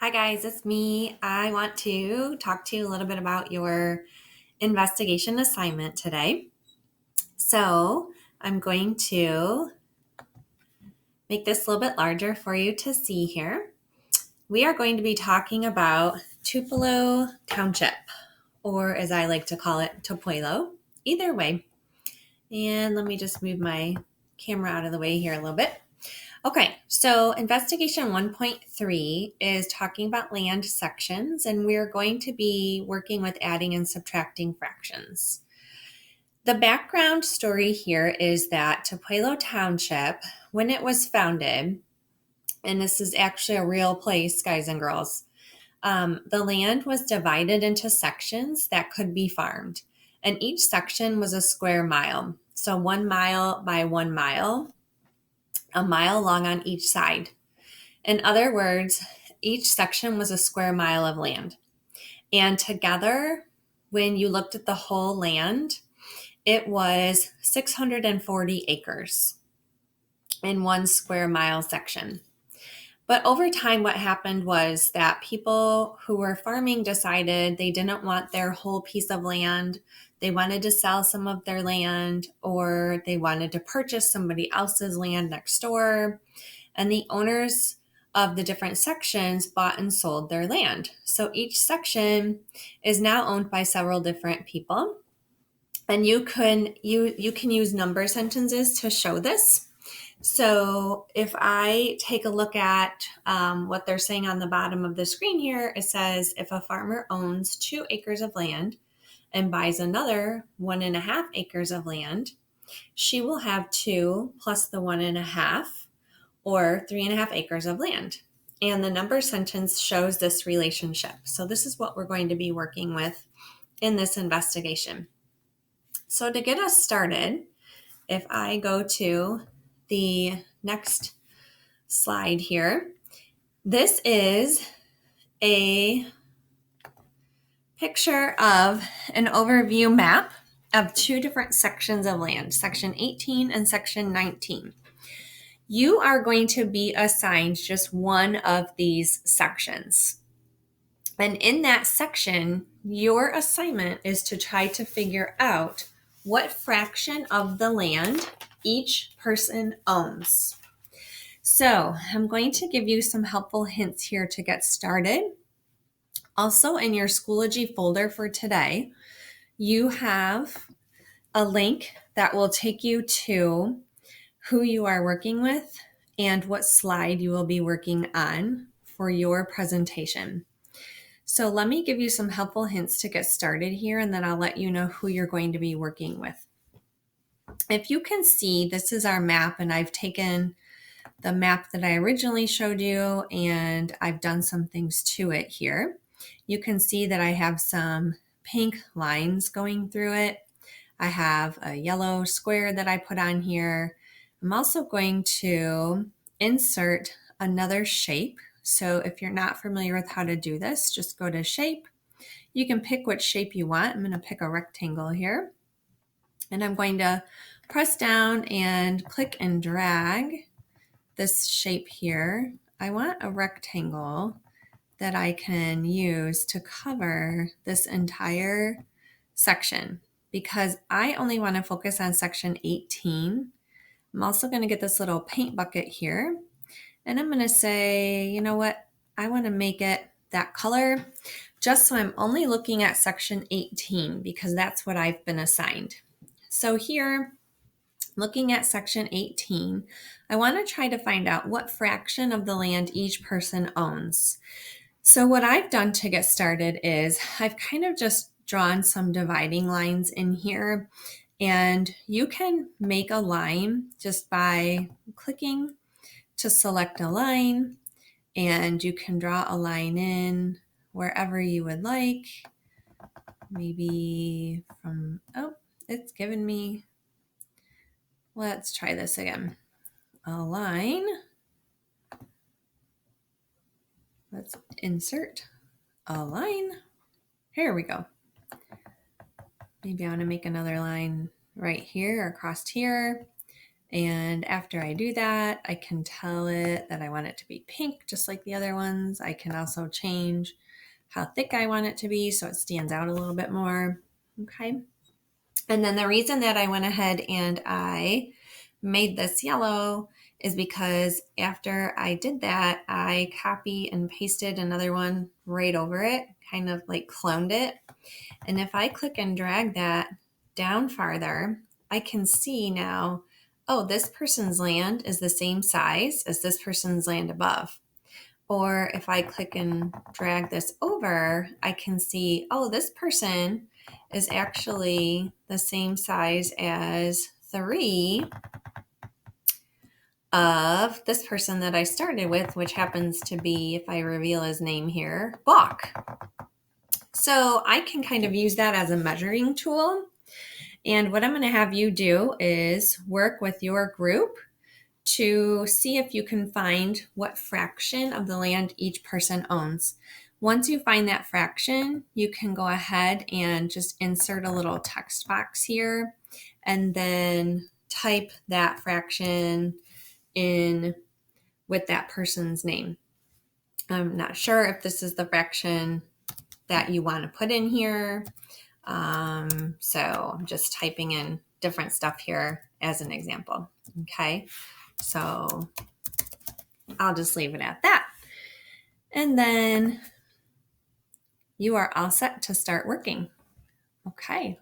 Hi guys, it's me. I want to talk to you a little bit about your investigation assignment today. So I'm going to make this a little bit larger for you to see here. We are going to be talking about Tupelo Township, or as I like to call it, Tupelo. Either way. And let me just move my camera out of the way here a little bit. Okay, so investigation 1.3 is talking about land sections, and we're going to be working with adding and subtracting fractions. The background story here is that Tupelo Township, when it was founded, and this is actually a real place, guys and girls, the land was divided into sections that could be farmed, and each section was a square mile. So 1 mile by 1 mile, a mile long on each side. In other words, each section was a square mile of land. And together, when you looked at the whole land, it was 640 acres in 1 square mile section. But over time, what happened was that people who were farming decided they didn't want their whole piece of land. They wanted to sell some of their land, or they wanted to purchase somebody else's land next door. And the owners of the different sections bought and sold their land. So each section is now owned by several different people. And you can use number sentences to show this. So if I take a look at what they're saying on the bottom of the screen here, it says if a farmer owns 2 acres of land and buys another 1.5 acres of land, she will have 2 plus the 1.5 or 3.5 acres of land. And the number sentence shows this relationship. So this is what we're going to be working with in this investigation. So to get us started, if I go to the next slide here, this is a picture of an overview map of 2 different sections of land, section 18 and section 19. You are going to be assigned just one of these sections. And in that section, your assignment is to try to figure out what fraction of the land each person owns. So I'm going to give you some helpful hints here to get started. Also, in your Schoology folder for today, you have a link that will take you to who you are working with and what slide you will be working on for your presentation. So let me give you some helpful hints to get started here, and then I'll let you know who you're going to be working with. If you can see, this is our map, and I've taken the map that I originally showed you, and I've done some things to it here. You can see that I have some pink lines going through it. I have a yellow square that I put on here. I'm also going to insert another shape. So if you're not familiar with how to do this, just go to shape. You can pick what shape you want. I'm going to pick a rectangle here. And I'm going to press down and click and drag this shape here. I want a rectangle that I can use to cover this entire section because I only want to focus on section 18. I'm also going to get this little paint bucket here, and I'm going to say, you know what, I want to make it that color just so I'm only looking at section 18 because that's what I've been assigned. So here, looking at section 18, I want to try to find out what fraction of the land each person owns. So what I've done to get started is I've kind of just drawn some dividing lines in here, and you can make a line just by clicking to select a line, and you can draw a line in wherever you would like. Maybe from, it's given me, let's try this again. A line. Let's insert a line. Here we go. Maybe I want to make another line right here across here. And after I do that, I can tell it that I want it to be pink, just like the other ones. I can also change how thick I want it to be so it stands out a little bit more. Okay. And then the reason that I went ahead and I made this yellow is because after I did that, I copy and pasted another one right over it, kind of like cloned it. And if I click and drag that down farther, I can see now, oh, this person's land is the same size as this person's land above. Or if I click and drag this over, I can see, oh, this person is actually the same size as 3 of this person that I started with, which happens to be, if I reveal his name here, Balk. So I can kind of use that as a measuring tool. And what I'm going to have you do is work with your group to see if you can find what fraction of the land each person owns. Once you find that fraction, you can go ahead and just insert a little text box here and then type that fraction in with that person's name. I'm not sure if this is the fraction that you want to put in here. So I'm just typing in different stuff here as an example. Okay, so I'll just leave it at that. And then you are all set to start working. Okay,